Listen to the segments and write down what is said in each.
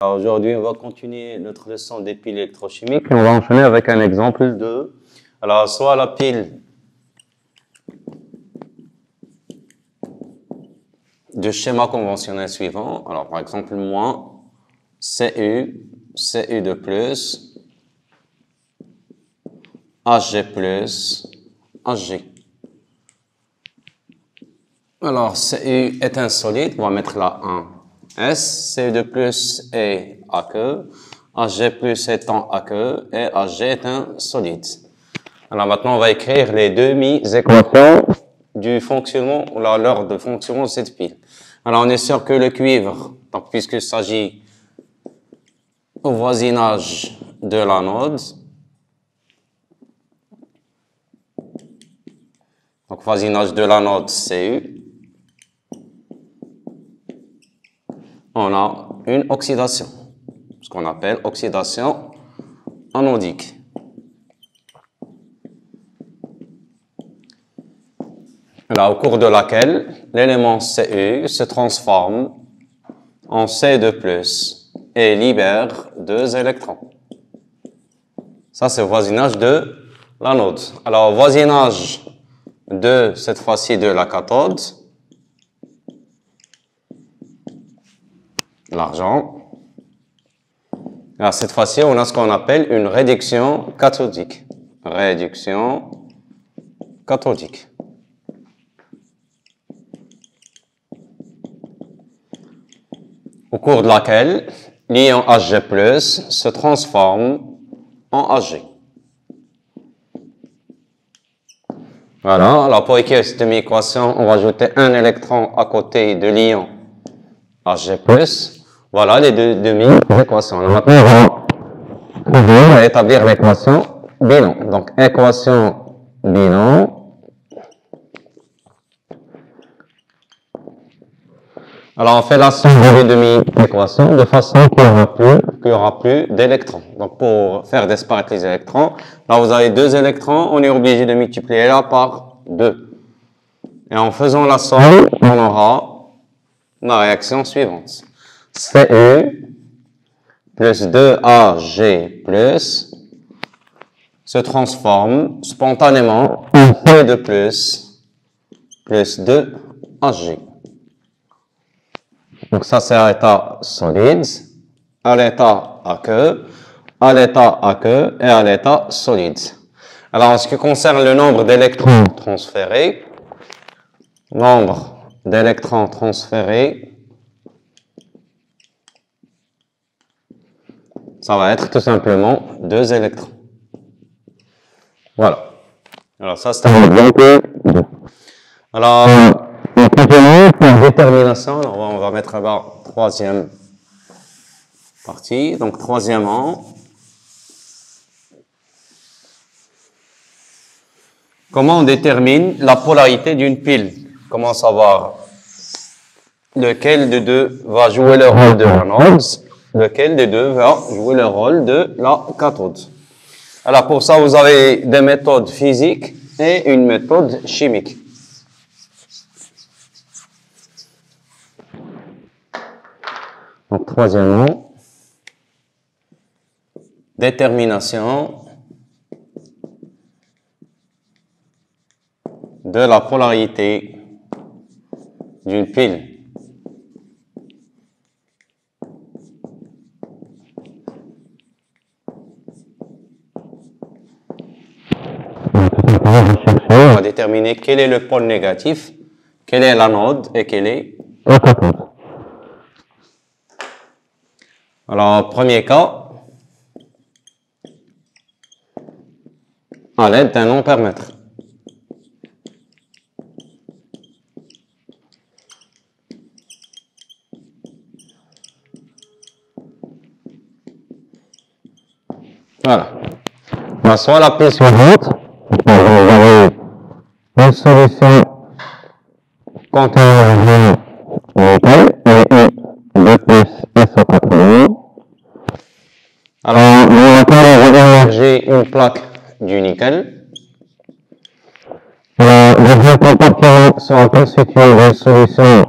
Alors aujourd'hui, on va continuer notre leçon des piles électrochimiques et on va enchaîner avec un exemple de, alors soit la pile du schéma conventionnel suivant, alors par exemple moins Cu de plus, Hg plus, Hg. Alors Cu est un solide, on va mettre là 1. S, Cu de plus est aqueux, Hg plus est en aqueux et Hg est un solide. Alors maintenant, on va écrire les demi-équations du fonctionnement, ou l'heure de fonctionnement de cette pile. Alors on est sûr que le cuivre, donc puisqu'il s'agit au voisinage de l'anode, donc voisinage de l'anode Cu, on a une oxydation, ce qu'on appelle oxydation anodique. Là, au cours de laquelle l'élément Cu se transforme en C2+, et libère 2 électrons. Ça, c'est le voisinage de l'anode. Alors, voisinage de, cette fois-ci, de la cathode, l'argent. Alors, cette fois-ci, on a ce qu'on appelle une réduction cathodique. Réduction cathodique. Au cours de laquelle l'ion Hg+, se transforme en Hg. Voilà, alors pour écrire cette demi-équation, on va ajouter un électron à côté de l'ion Hg+. Voilà les deux demi-équations. Maintenant, on va établir l'équation bilan. Donc, équation bilan. Alors, on fait la somme des demi-équations de façon qu'il n'y aura plus d'électrons. Donc, pour faire disparaître les électrons, là, vous avez 2 électrons, on est obligé de multiplier là par 2. Et en faisant la somme, on aura la réaction suivante. Cu plus 2Ag+ se transforme spontanément en C de plus 2Ag. Donc ça, c'est à l'état solide, à l'état aqueux, à l'état aqueux et à l'état solide. Alors, en ce qui concerne le nombre d'électrons transférés, ça va être tout simplement 2 électrons. Voilà. Alors ça, c'est un exemple. Alors, on continue pour détermination. Alors, on va mettre là-bas troisième partie. Donc, troisièmement, comment on détermine la polarité d'une pile? Comment savoir lequel des deux va jouer le rôle de l'anode, lequel des deux va jouer le rôle de la cathode? Alors, pour ça, vous avez des méthodes physiques et une méthode chimique. Donc, troisièmement, détermination de la polarité d'une pile. On va déterminer quel est le pôle négatif, quelle est l'anode et quelle est la cathode. Alors, premier cas, à l'aide d'un ampèremètre. Voilà. On soit la pile suivante, vous avez une solution contenant nickel et de plus SO4. Alors, nous allons émerger une plaque du nickel. Les deux compartiments sont constitués d'une solution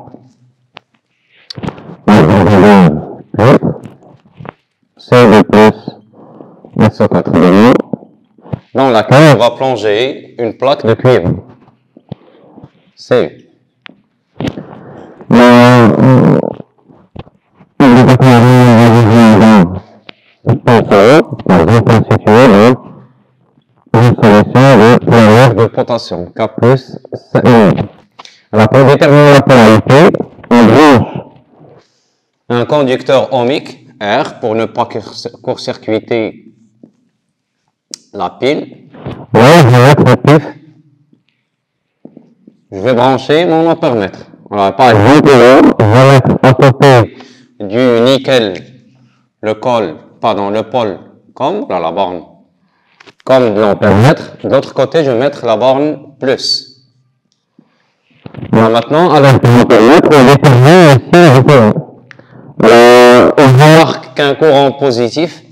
C2 plus SO4 de moins, dans laquelle on va plonger une plaque de cuivre. CU. De potassium, K plus CU. Alors, pour déterminer la polarité, on branche un conducteur ohmique, R, pour ne pas court-circuiter la pile. Là, je vais mettre le pif. Je vais brancher mon ampèremètre. Alors, par exemple, je vais mettre à côté du nickel le pôle comme, là, la borne, comme de l'ampèremètre. De l'autre côté, je vais mettre la borne plus. Alors maintenant, à l'ampèremètre, on détermine aussi le courant. On remarque qu'un courant positif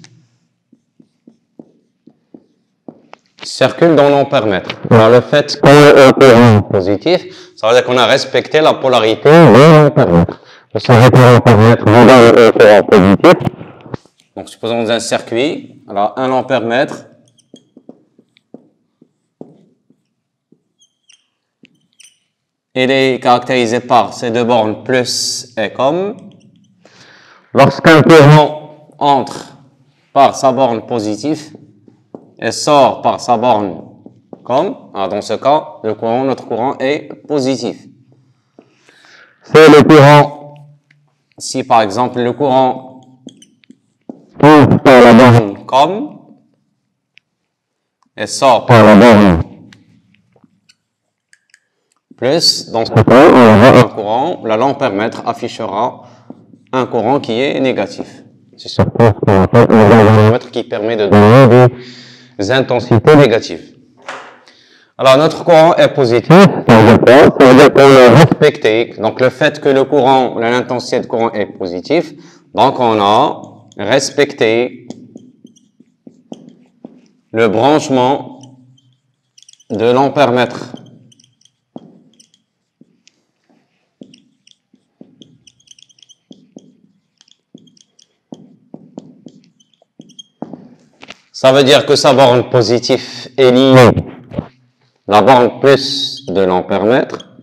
circule dans l'ampèremètre. Alors le fait qu'on ait un courant positif, ça veut dire qu'on a respecté la polarité de l'ampèremètre. Parce que l'ampèremètre nous donne un courant positif. Donc supposons un circuit, alors 1 ampèremètre il est caractérisé par ces deux bornes plus et comme. Lorsqu'un courant entre par sa borne positive et sort par sa borne comme, alors dans ce cas, notre courant est positif. C'est le courant, si par exemple le courant entre par la borne comme et sort par la borne plus, dans ce cas, on aura un courant, la l'ampèremètre affichera un courant qui est négatif. C'est surtout ce qu'on appelle un galvanomètre qui permet de donner des intensités négatives. Alors, notre courant est positif, ça veut dire qu'on a respecté, donc le fait que le courant, l'intensité de courant est positif, donc on a respecté le branchement de l'ampèremètre. Ça veut dire que sa borne positive est liée, la borne plus de l'ampèremètre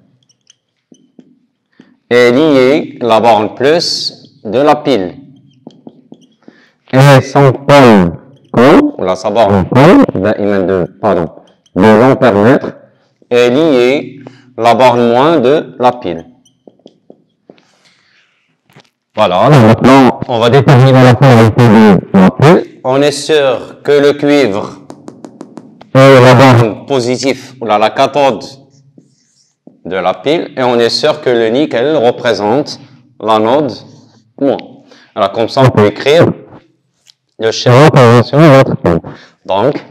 est liée la borne plus de la pile. Et son pôle comme, sa borne de l'ampèremètre est liée la borne moins de la pile. Voilà, maintenant on va déterminer la polarité de la pile. On est sûr que le cuivre est la borne positive, ou la cathode de la pile, et on est sûr que le nickel représente l'anode moins. Alors comme ça, on peut écrire le schéma conventionnel de notre pile. Donc,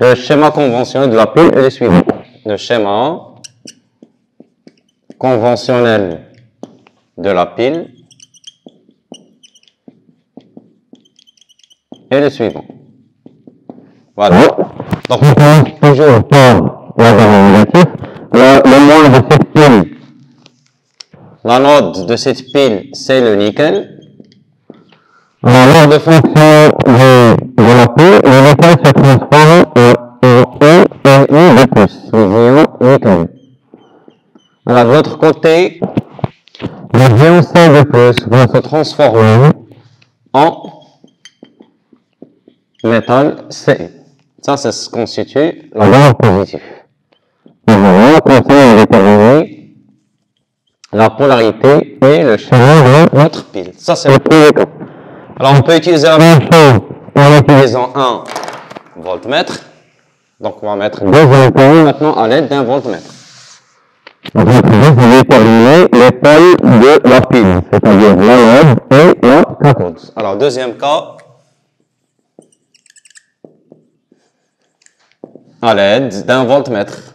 le schéma conventionnel de la pile est le suivant. Le schéma conventionnel de la pile est le suivant. Voilà. Donc, on commence toujours par la valeur négative. Le moins de cette pile, l'anode de cette pile, c'est le nickel. Alors, lors de fonction de la pile, le nickel se transforme en I de plus, l'ion nickel. Alors, de l'autre côté, les ions C de plus vont se transformer en métal C. Ça, c'est ce qui constitue la valeur positive. Et voilà, comme ça, on a déterminé la polarité et le schéma de notre pile. Ça, c'est le premier cas. Alors, on peut utiliser la même chose en utilisant un voltmètre. Donc, on va mettre deux voltmètres maintenant à l'aide d'un voltmètre. Donc, on va déterminer les pôles de la pile, c'est-à-dire l'anode et la cathode. Alors, deuxième cas, à l'aide d'un voltmètre.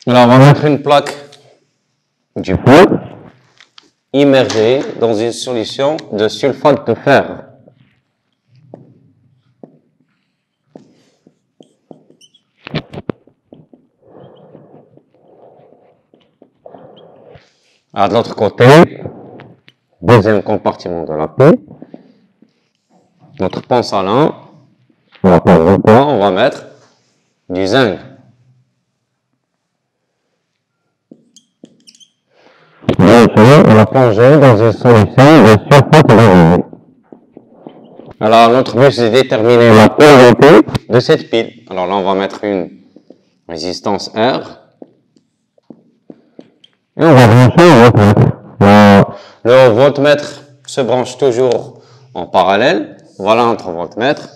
Alors, on va mettre une plaque du feu immergée dans une solution de sulfate de fer. Alors, de l'autre côté, deuxième compartiment de la pile, notre pince à lin, on va mettre du zinc. On va plonger dans une solution de sulfate d'argile. Alors, notre but, c'est de déterminer la porosité de cette pile. Alors là, on va mettre une résistance R. Et on va brancher le voltmètre. Le voltmètre se branche toujours en parallèle. Voilà notre voltmètre.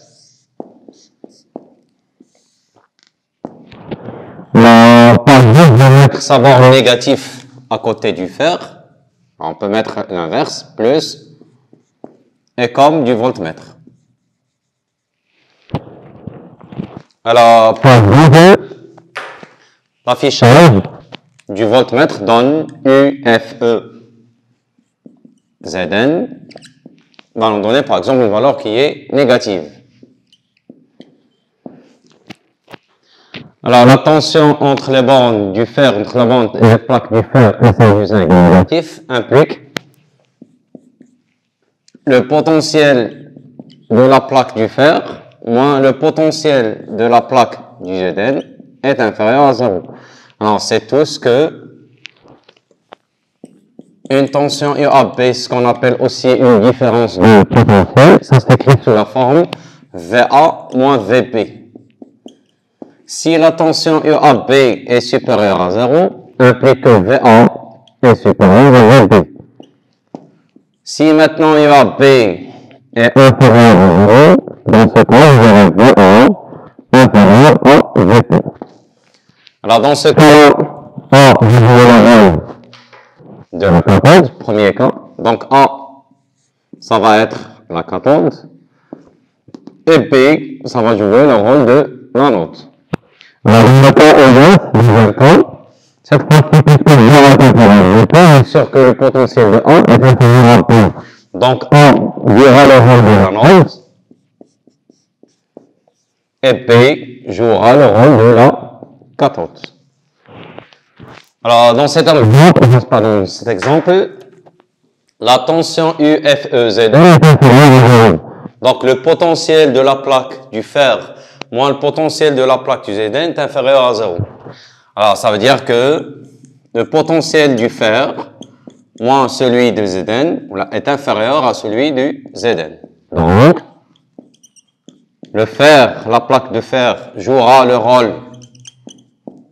La page va mettre sa borne négative à côté du fer. On peut mettre l'inverse, plus, et comme du voltmètre. Alors, l'affichage du voltmètre donne UFE Zn va nous donner par exemple une valeur qui est négative. Alors la tension entre les bornes du fer, entre la borne et les plaques du fer et celle du zinc négatif implique le potentiel de la plaque du fer moins le potentiel de la plaque du Zn est inférieur à 0. Alors, c'est tous que une tension UAB, ce qu'on appelle aussi une différence de potentiel, ça s'écrit sous la forme VA moins VB. Si la tension UAB est supérieure à 0, implique que VA est supérieur à VB. Si maintenant UAB est inférieur à 0, dans ce cas, vous aurez VA inférieur à VB. Alors, dans ce cas, A, vous avez la valeur de la cathode, premier cas. Donc, A, ça va être la cathode. Et B, ça va jouer le rôle de l'anode. Alors, dans le cas ES, deuxième cas, cette fois-ci, puisque je vais la température, bien sûr que le potentiel de A est inférieur à B. Donc, A jouera le rôle de l'anode. Et B jouera le rôle de la cathode. Alors, dans cet exemple, la tension UFEZN est inférieure à 0. Donc, le potentiel de la plaque du fer moins le potentiel de la plaque du Zn est inférieur à 0. Alors, ça veut dire que le potentiel du fer moins celui du Zn est inférieur à celui du Zn. Donc, le fer, la plaque de fer jouera le rôle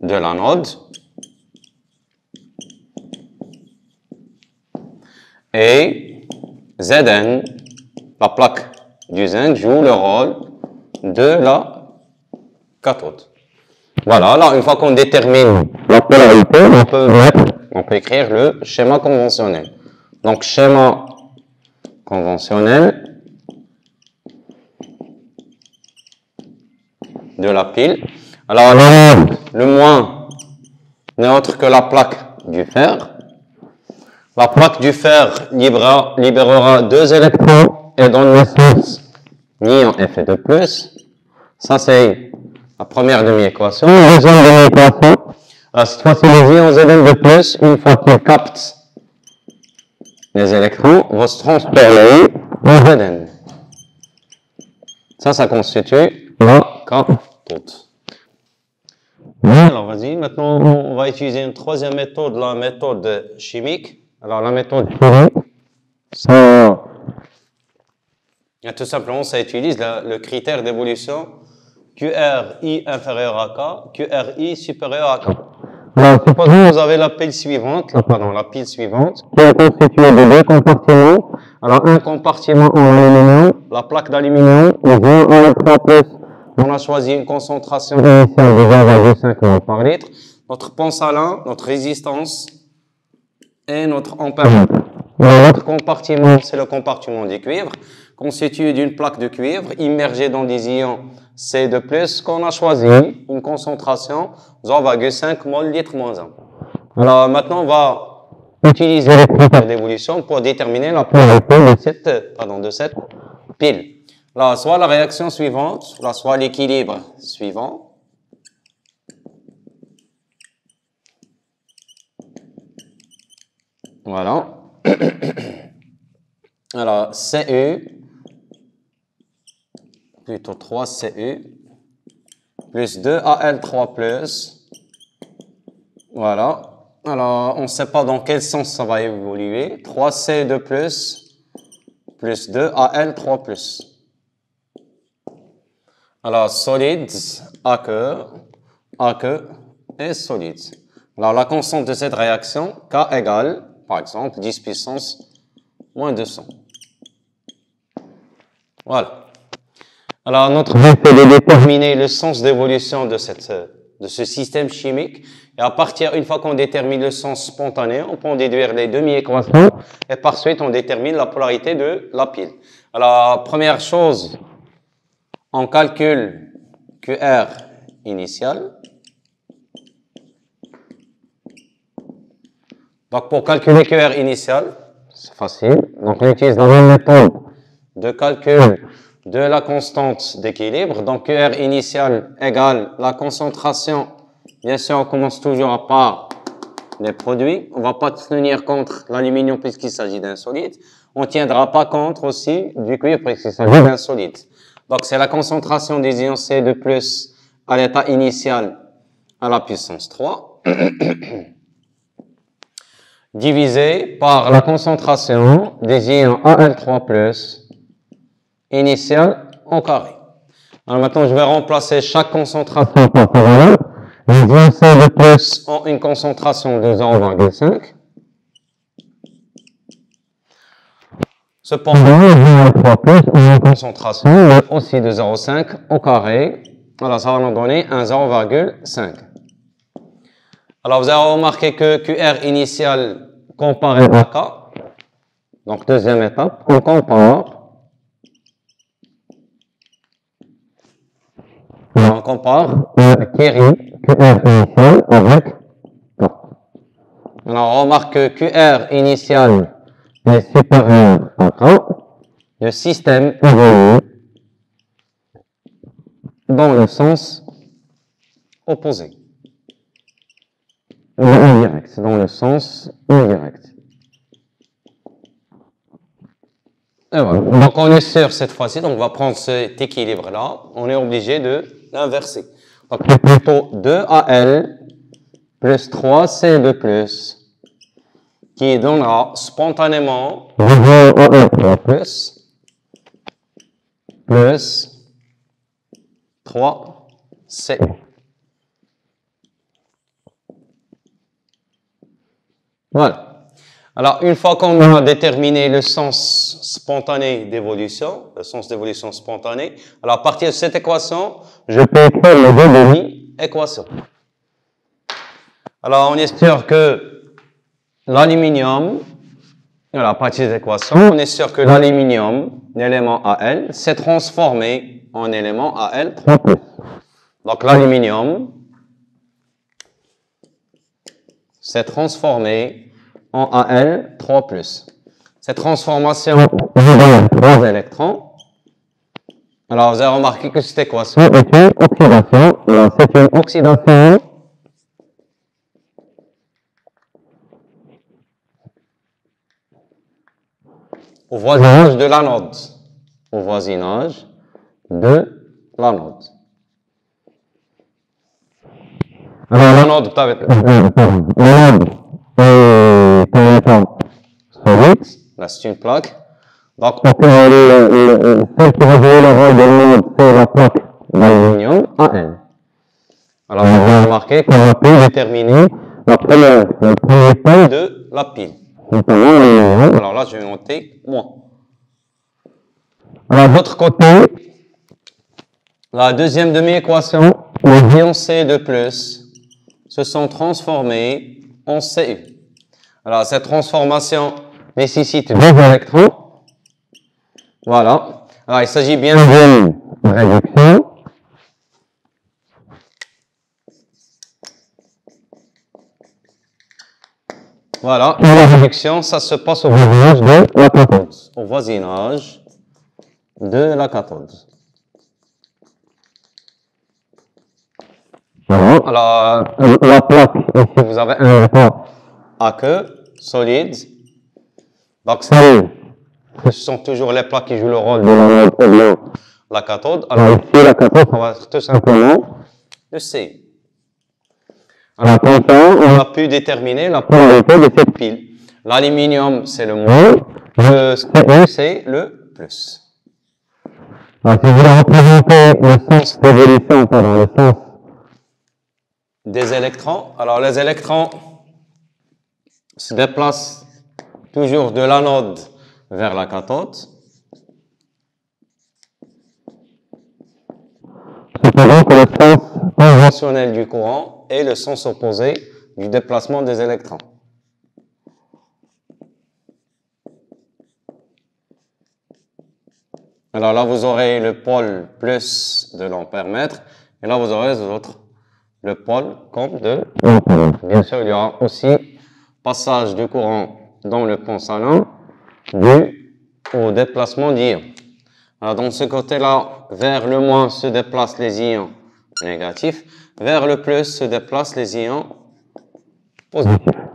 de l'anode et Zn, la plaque du zinc, joue le rôle de la cathode. Voilà, alors une fois qu'on détermine la polarité, on peut écrire le schéma conventionnel. Donc, schéma conventionnel de la pile. Alors, le moins n'est autre que la plaque du fer. La plaque du fer libérera 2 électrons et donne naissance ion Fe2+. Ça, c'est la première demi-équation. La deuxième demi-équation, cette fois-ci, les ions Zn2+, une fois qu'ils captent les électrons, vont se transférer en Zn. Ça constitue la cathode. Alors, vas-y, maintenant, on va utiliser une troisième méthode, la méthode chimique. Alors, la méthode chimique, ça, tout simplement, ça utilise le critère d'évolution QRI inférieur à K, QRI supérieur à K. Alors, supposons que vous avez la pile suivante, qui est constituée de 2 compartiments. Alors, un compartiment en aluminium, la plaque d'aluminium, on a choisi une concentration initiale de 20,5 mol par litre. Notre pince à lin, notre résistance et notre ampèremètre. L'autre compartiment, c'est le compartiment du cuivre. constitué d'une plaque de cuivre immergée dans des ions C2+, qu'on a choisi une concentration 0,5 mol litre moins 1. Alors maintenant, on va utiliser les critères d'évolution pour déterminer la polarité de cette pile. Alors, soit la réaction suivante, là, soit l'équilibre suivant. Voilà. Alors, Cu, plutôt 3Cu, plus 2Al3+, voilà. Alors, on ne sait pas dans quel sens ça va évoluer. 3C2+, plus 2Al3+. Alors, solides, aqueux et solides. Alors, la constante de cette réaction, K égale, par exemple, 10 puissance moins 200. Voilà. Alors, notre but est de déterminer le sens d'évolution de ce système chimique. Et à partir, une fois qu'on détermine le sens spontané, on peut en déduire les demi-équations. Et par suite, on détermine la polarité de la pile. Alors, première chose, on calcule QR initial. Donc, pour calculer QR initial, c'est facile. Donc, on utilise la même méthode de calcul de la constante d'équilibre. Donc, QR initial égale la concentration. Bien sûr, on commence toujours par les produits. On ne va pas tenir compte l'aluminium puisqu'il s'agit d'un solide. On ne tiendra pas compte aussi du cuivre puisqu'il s'agit d'un solide. Donc, c'est la concentration des ions C2+ à l'état initial à la puissance 3. Divisé par la concentration des ions Al3+ initial au carré. Alors maintenant, je vais remplacer chaque concentration par parallèle. Les ions C2+ ont une concentration de 0,5. Cependant, les ions Al3+ ont une concentration aussi de 0,5 au carré. Alors, ça va nous donner un 0,5. Alors, vous avez remarqué que QR initial comparé à K. Donc, deuxième étape, on compare. On compare QR initial avec K. Alors, on remarque que QR initial est supérieur à K. Le système évolue dans le sens opposé. Indirect, c'est dans le sens indirect. Et voilà. Donc on est sûr cette fois-ci, donc on va prendre cet équilibre-là, on est obligé de l'inverser. Donc c'est plutôt 2Al plus 3C2+, qui donnera spontanément 2Al3 plus 3C. Voilà. Alors, une fois qu'on a déterminé le sens spontané d'évolution, le sens d'évolution spontanée, alors à partir de cette équation, je peux écrire les deux demi-équations. Alors, on est sûr que l'aluminium, alors à partir de l'équation, on est sûr que l'aluminium, l'élément Al, s'est transformé en élément Al3+. Donc, l'aluminium s'est transformé en Al3+. Cette transformation donne 3 électrons. Alors, vous avez remarqué que cette équation est une oxydation. Alors, c'est une oxydation au voisinage de l'anode. Au voisinage de l'anode. Alors, l'anode, vous avez... L'anode est un étant solide. Là, c'est une plaque. Donc, celle qui va jouer le rôle de l'anode, c'est la plaque d'aluminium Al. Alors, vous avez remarqué qu'on a pu déterminer le premier point de la pile. Alors là, je vais noter moins. Alors, de l'autre côté, la deuxième demi-équation, les ions C2+ se sont transformés en Cu. Alors, cette transformation nécessite 2 électrons. Voilà. Alors, il s'agit bien d'une réduction. Voilà, la réduction, ça se passe au voisinage de la cathode. Au voisinage de la cathode. Voilà. Alors, la plaque, ici vous avez un élément aqueux, solide. Donc, ce sont toujours les plaques qui jouent le rôle de l'anode ou de la cathode. Alors, ici, la cathode, ça va être tout simplement le C. Alors, comme ça, on a pu déterminer la polarité de cette pile. L'aluminium, c'est le moins, le Cu, c'est le plus. Alors, si je voulais représenter le sens d'évolution, pardon, le sens des électrons, alors les électrons se déplacent toujours de l'anode vers la cathode. Cependant que le sens conventionnel du courant est le sens opposé du déplacement des électrons. Alors là, vous aurez le pôle plus de l'ampère-mètre, et là, vous aurez le pôle comme de l'ampère-mètre. Bien sûr, il y aura aussi passage du courant dans le pont salin dû au déplacement d'ions. Alors, dans ce côté-là, vers le moins se déplacent les ions négatifs, vers le plus se déplacent les ions positifs.